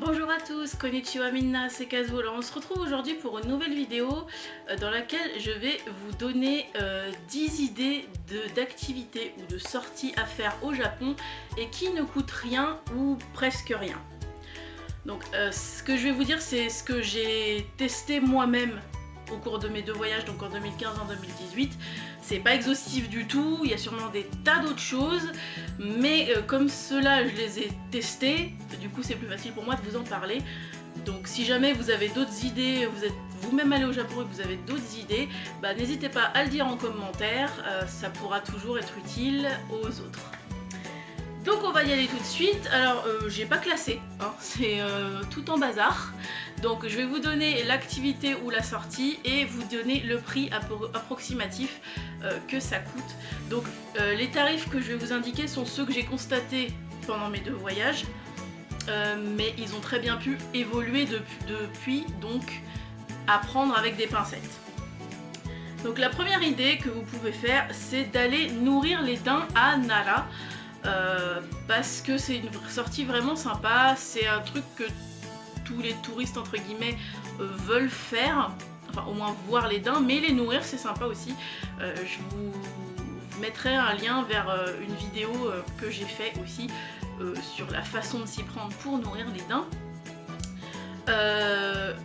Bonjour à tous, konnichiwa minna, c'est Kazu. Alors on se retrouve aujourd'hui pour une nouvelle vidéo dans laquelle je vais vous donner 10 idées d'activités ou de sorties à faire au Japon et qui ne coûtent rien ou presque rien. Donc ce que je vais vous dire, c'est ce que j'ai testé moi-même au cours de mes deux voyages, donc en 2015 et en 2018. C'est pas exhaustif du tout, il y a sûrement des tas d'autres choses, mais comme ceux-là je les ai testés, du coup c'est plus facile pour moi de vous en parler. Donc si jamais vous avez d'autres idées, vous êtes vous-même allé au Japon et que vous avez d'autres idées, bah, n'hésitez pas à le dire en commentaire, ça pourra toujours être utile aux autres. Donc on va y aller tout de suite. Alors j'ai pas classé, hein, c'est tout en bazar. Donc je vais vous donner l'activité ou la sortie et vous donner le prix approximatif que ça coûte. Donc les tarifs que je vais vous indiquer sont ceux que j'ai constatés pendant mes deux voyages. Mais ils ont très bien pu évoluer depuis, donc à prendre avec des pincettes. Donc la première idée que vous pouvez faire, c'est d'aller nourrir les daims à Nara. Parce que c'est une sortie vraiment sympa, c'est un truc que tous les touristes entre guillemets veulent faire, enfin au moins voir les daims, mais les nourrir c'est sympa aussi. Je vous mettrai un lien vers une vidéo que j'ai fait aussi sur la façon de s'y prendre pour nourrir les daims.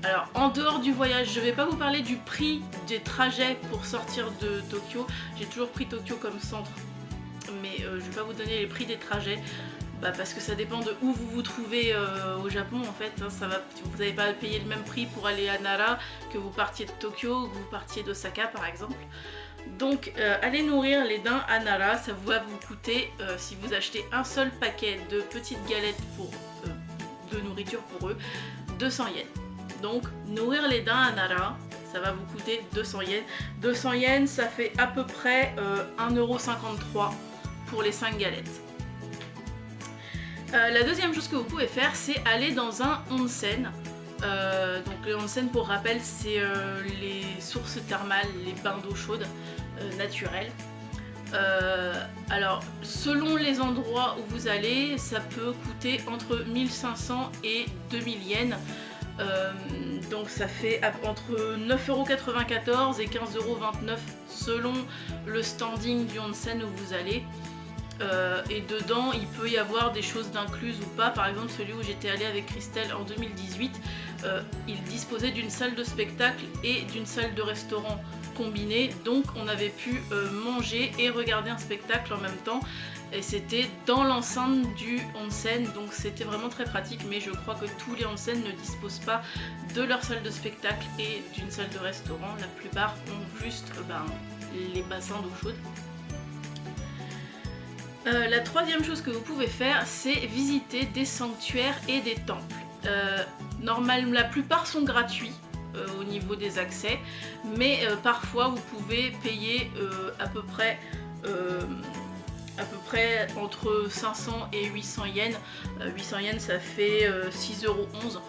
Alors en dehors du voyage, je vais pas vous parler du prix des trajets pour sortir de Tokyo, j'ai toujours pris Tokyo comme centre, mais je vais pas vous donner les prix des trajets parce que ça dépend de où vous vous trouvez au Japon en fait, hein, vous n'allez pas payer le même prix pour aller à Nara que vous partiez de Tokyo ou que vous partiez d'Osaka par exemple. Donc allez nourrir les daims à Nara, ça va vous coûter, si vous achetez un seul paquet de petites galettes de nourriture pour eux, 200 yens. Donc nourrir les daims à Nara, ça va vous coûter 200 yens. 200 yens, ça fait à peu près 1,53€ pour les 5 galettes. La deuxième chose que vous pouvez faire, c'est aller dans un onsen. Donc les onsen, pour rappel, c'est les sources thermales, les bains d'eau chaude naturels. Alors selon les endroits où vous allez, ça peut coûter entre 1500 et 2000 yens. Donc ça fait entre 9,94€ et 15,29€ selon le standing du onsen où vous allez. Et dedans il peut y avoir des choses d'incluses ou pas. Par exemple celui où j'étais allée avec Christelle en 2018, il disposait d'une salle de spectacle et d'une salle de restaurant combinée, donc on avait pu manger et regarder un spectacle en même temps, et c'était dans l'enceinte du onsen, donc c'était vraiment très pratique. Mais je crois que tous les onsen ne disposent pas de leur salle de spectacle et d'une salle de restaurant, la plupart ont juste les bassins d'eau chaude. La troisième chose que vous pouvez faire, c'est visiter des sanctuaires et des temples. Normalement, la plupart sont gratuits au niveau des accès, mais parfois vous pouvez payer à peu près entre 500 et 800 yens. 800 yens, ça fait 6,11€.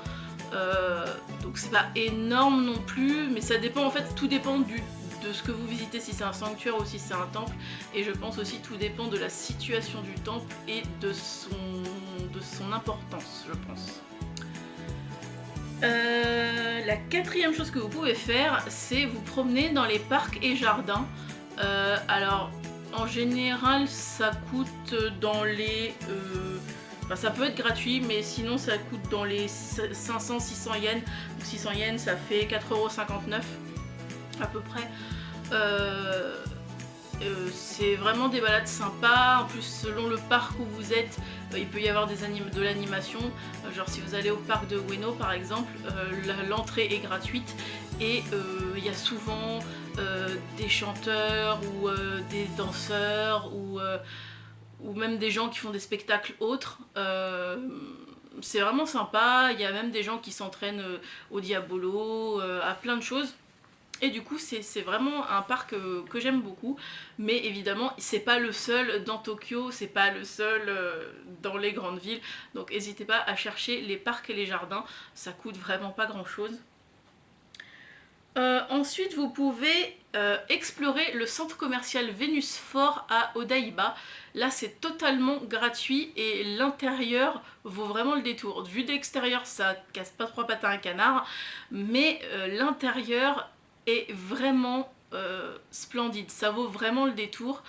Donc c'est pas énorme non plus, mais ça dépend, en fait, tout dépend de ce que vous visitez, si c'est un sanctuaire ou si c'est un temple, et je pense aussi tout dépend de la situation du temple et de son importance, je pense. La quatrième chose que vous pouvez faire, c'est vous promener dans les parcs et jardins. Alors en général ça coûte dans les... ça peut être gratuit, mais sinon ça coûte dans les 500-600 yens. 600 yens, ça fait 4,59€ à peu près. C'est vraiment des balades sympas. En plus, selon le parc où vous êtes, il peut y avoir de l'animation. Genre si vous allez au parc de Ueno par exemple, l'entrée est gratuite et il y a souvent des chanteurs ou des danseurs ou même des gens qui font des spectacles autres. C'est vraiment sympa. Il y a même des gens qui s'entraînent au diabolo, à plein de choses. Et du coup c'est vraiment un parc que j'aime beaucoup, mais évidemment c'est pas le seul dans Tokyo, c'est pas le seul dans les grandes villes, donc n'hésitez pas à chercher les parcs et les jardins, ça coûte vraiment pas grand chose. Ensuite, vous pouvez explorer le centre commercial Vénus Fort à Odaiba. Là, c'est totalement gratuit et l'intérieur vaut vraiment le détour. Vu de l'extérieur, ça casse pas trois pattes à un canard, mais l'intérieur est vraiment splendide. Ça vaut vraiment le détour.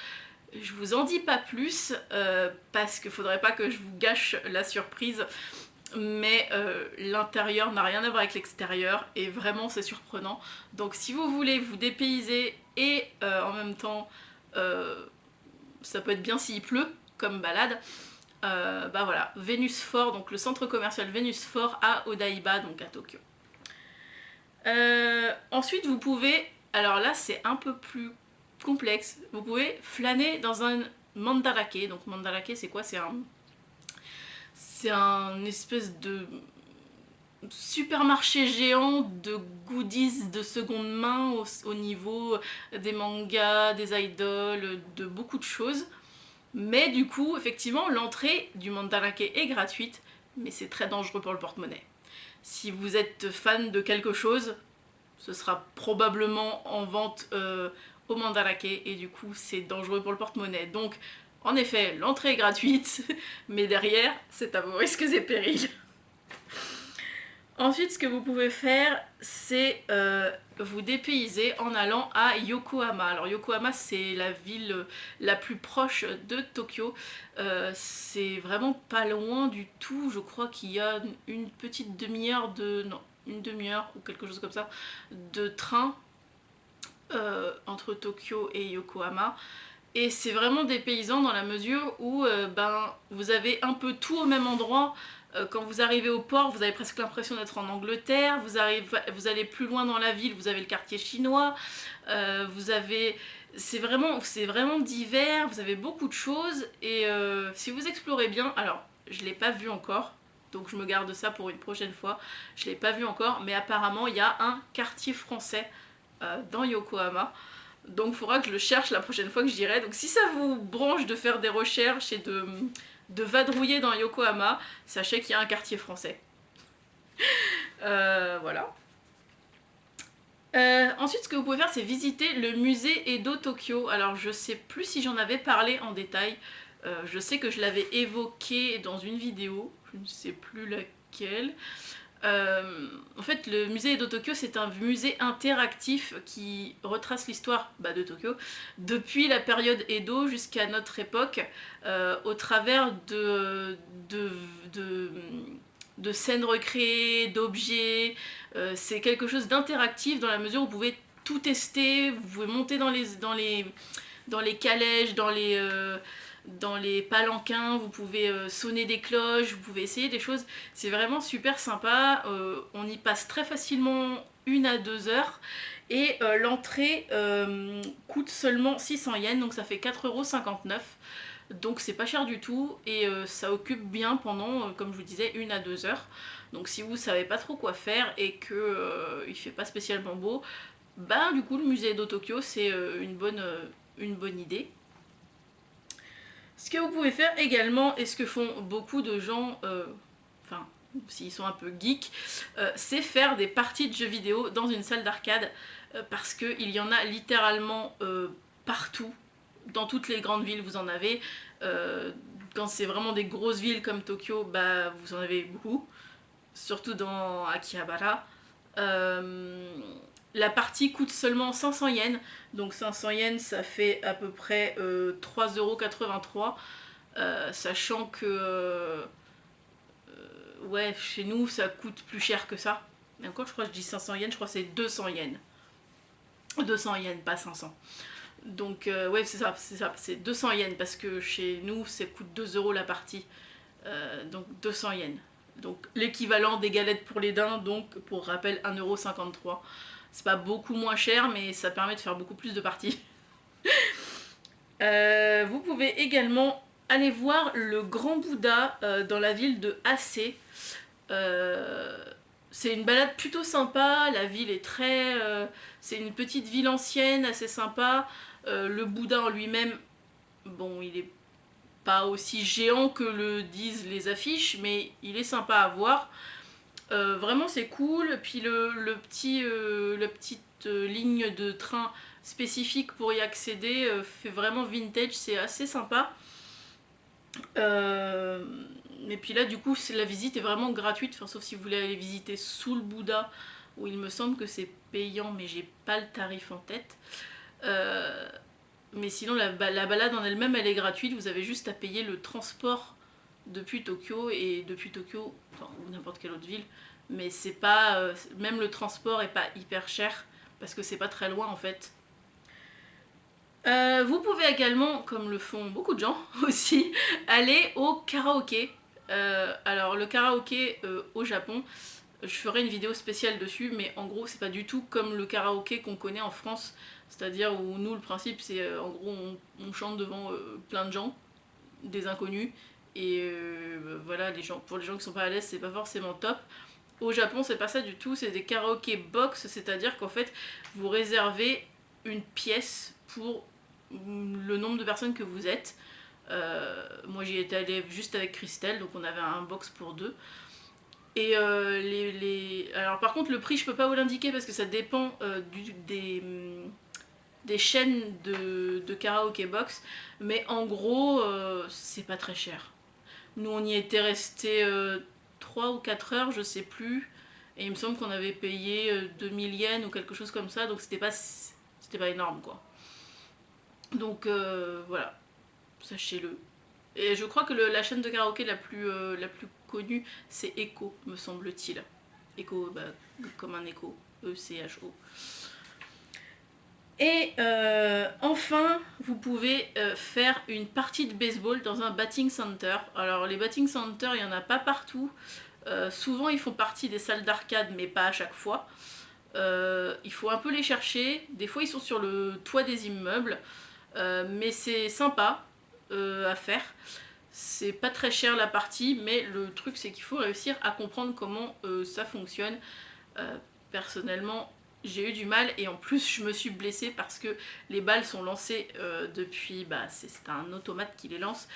Je vous en dis pas plus parce qu'il faudrait pas que je vous gâche la surprise. Mais l'intérieur n'a rien à voir avec l'extérieur et vraiment c'est surprenant. Donc si vous voulez vous dépayser et en même temps ça peut être bien s'il pleut comme balade, bah voilà, Vénus Fort, donc le centre commercial Vénus Fort à Odaiba, donc à Tokyo. Ensuite vous pouvez, alors là c'est un peu plus complexe, vous pouvez flâner dans un mandarake. Donc mandarake c'est quoi? C'est un espèce de supermarché géant de goodies de seconde main au niveau des mangas, des idoles, de beaucoup de choses. Mais du coup, effectivement, l'entrée du mandarake est gratuite, mais c'est très dangereux pour le porte-monnaie. Si vous êtes fan de quelque chose, ce sera probablement en vente au mandarake et du coup c'est dangereux pour le porte-monnaie. Donc en effet, l'entrée est gratuite, mais derrière, c'est à vos risques et périls. Ensuite, ce que vous pouvez faire, c'est vous dépayser en allant à Yokohama. Alors Yokohama, c'est la ville la plus proche de Tokyo. C'est vraiment pas loin du tout. Je crois qu'il y a une petite demi-heure de... Non, une demi-heure ou quelque chose comme ça de train entre Tokyo et Yokohama. Et c'est vraiment dépaysant dans la mesure où ben, vous avez un peu tout au même endroit. Quand vous arrivez au port, vous avez presque l'impression d'être en Angleterre. Vous allez plus loin dans la ville, vous avez le quartier chinois. C'est vraiment divers, vous avez beaucoup de choses. Et si vous explorez bien, alors je ne l'ai pas vu encore, donc je me garde ça pour une prochaine fois. Je ne l'ai pas vu encore, mais apparemment il y a un quartier français dans Yokohama. Donc il faudra que je le cherche la prochaine fois que j'irai. Donc si ça vous branche de faire des recherches et de vadrouiller dans Yokohama, sachez qu'il y a un quartier français. Voilà. Ensuite, ce que vous pouvez faire, c'est visiter le musée Edo Tokyo. Alors je sais plus si j'en avais parlé en détail. Je sais que je l'avais évoqué dans une vidéo. Je ne sais plus laquelle. En fait, le musée Edo Tokyo, c'est un musée interactif qui retrace l'histoire de Tokyo depuis la période Edo jusqu'à notre époque, au travers de scènes recréées, d'objets. C'est quelque chose d'interactif dans la mesure où vous pouvez tout tester, vous pouvez monter dans les calèches, dans les palanquins, vous pouvez sonner des cloches, vous pouvez essayer des choses. C'est vraiment super sympa. On y passe très facilement 1 à 2 heures. Et l'entrée coûte seulement 600 yens, donc ça fait 4,59 €. Donc c'est pas cher du tout et ça occupe bien pendant, comme je vous disais, 1 à 2 heures. Donc si vous savez pas trop quoi faire et que il fait pas spécialement beau, ben du coup le musée Edo Tokyo c'est une bonne idée. Ce que vous pouvez faire également, et ce que font beaucoup de gens, enfin, s'ils sont un peu geeks, c'est faire des parties de jeux vidéo dans une salle d'arcade, parce qu'il y en a littéralement partout. Dans toutes les grandes villes, vous en avez. Quand c'est vraiment des grosses villes comme Tokyo, bah, vous en avez beaucoup. Surtout dans Akihabara. La partie coûte seulement 500 yens, donc 500 yens ça fait à peu près 3,83 €, sachant que ouais, chez nous ça coûte plus cher que ça. Et encore, je crois que je dis 500 yens, je crois que c'est 200 yens. 200 yens, pas 500. Donc ouais, c'est ça, c'est 200 yens parce que chez nous ça coûte 2 € la partie. Donc 200 yens. Donc l'équivalent des galettes pour les daims, donc pour rappel 1,53 €. C'est pas beaucoup moins cher, mais ça permet de faire beaucoup plus de parties. Vous pouvez également aller voir le Grand Bouddha dans la ville de Ase. C'est une balade plutôt sympa, la ville est c'est une petite ville ancienne, assez sympa. Le Bouddha en lui-même, bon, il est pas aussi géant que le disent les affiches, mais il est sympa à voir. Vraiment c'est cool. Puis la petite ligne de train spécifique pour y accéder fait vraiment vintage, c'est assez sympa. Et puis là du coup la visite est vraiment gratuite, enfin, sauf si vous voulez aller visiter sous le Bouddha, où il me semble que c'est payant, mais j'ai pas le tarif en tête. Mais sinon la balade en elle-même elle est gratuite, vous avez juste à payer le transport depuis Tokyo, et depuis Tokyo, enfin, ou n'importe quelle autre ville, mais c'est pas, même le transport est pas hyper cher, parce que c'est pas très loin en fait. Vous pouvez également, comme le font beaucoup de gens aussi, aller au karaoké. Alors le karaoké au Japon, je ferai une vidéo spéciale dessus, mais en gros c'est pas du tout comme le karaoké qu'on connaît en France, c'est-à-dire où nous le principe c'est en gros on chante devant plein de gens, des inconnus, et voilà, pour les gens qui sont pas à l'aise c'est pas forcément top. Au Japon c'est pas ça du tout, c'est des karaoké box, c'est-à-dire qu'en fait vous réservez une pièce pour le nombre de personnes que vous êtes. Moi j'y étais allée juste avec Christelle, donc on avait un box pour deux. Et alors par contre le prix je peux pas vous l'indiquer parce que ça dépend des chaînes de karaoké box, mais en gros c'est pas très cher. Nous on y était resté 3 ou 4 heures, je sais plus, et il me semble qu'on avait payé 2000 yens ou quelque chose comme ça, donc c'était pas énorme quoi. Donc voilà, sachez-le. Et je crois que la chaîne de karaoké la plus connue, c'est Echo, me semble-t-il. Echo, bah, comme un écho, E-C-H-O. Et enfin, vous pouvez faire une partie de baseball dans un batting center. Alors les batting centers, il n'y en a pas partout. Souvent, ils font partie des salles d'arcade, mais pas à chaque fois. Il faut un peu les chercher. Des fois, ils sont sur le toit des immeubles. Mais c'est sympa à faire. C'est pas très cher la partie, mais le truc c'est qu'il faut réussir à comprendre comment ça fonctionne. Personnellement, j'ai eu du mal, et en plus je me suis blessée parce que les balles sont lancées depuis, c'est un automate qui les lance,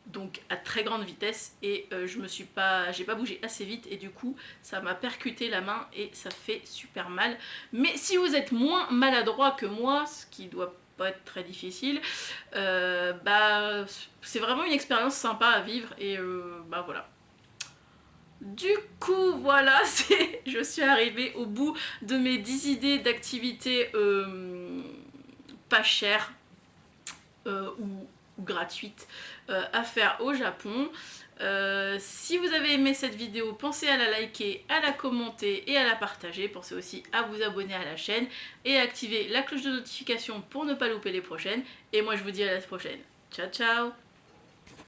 donc à très grande vitesse, et j'ai pas bougé assez vite, et du coup ça m'a percuté la main et ça fait super mal. Mais si vous êtes moins maladroit que moi, ce qui doit pas être très difficile, c'est vraiment une expérience sympa à vivre, et voilà. Du coup, voilà, je suis arrivée au bout de mes 10 idées d'activités pas chères ou gratuites à faire au Japon. Si vous avez aimé cette vidéo, pensez à la liker, à la commenter et à la partager. Pensez aussi à vous abonner à la chaîne et à activer la cloche de notification pour ne pas louper les prochaines. Et moi je vous dis à la prochaine. Ciao ciao!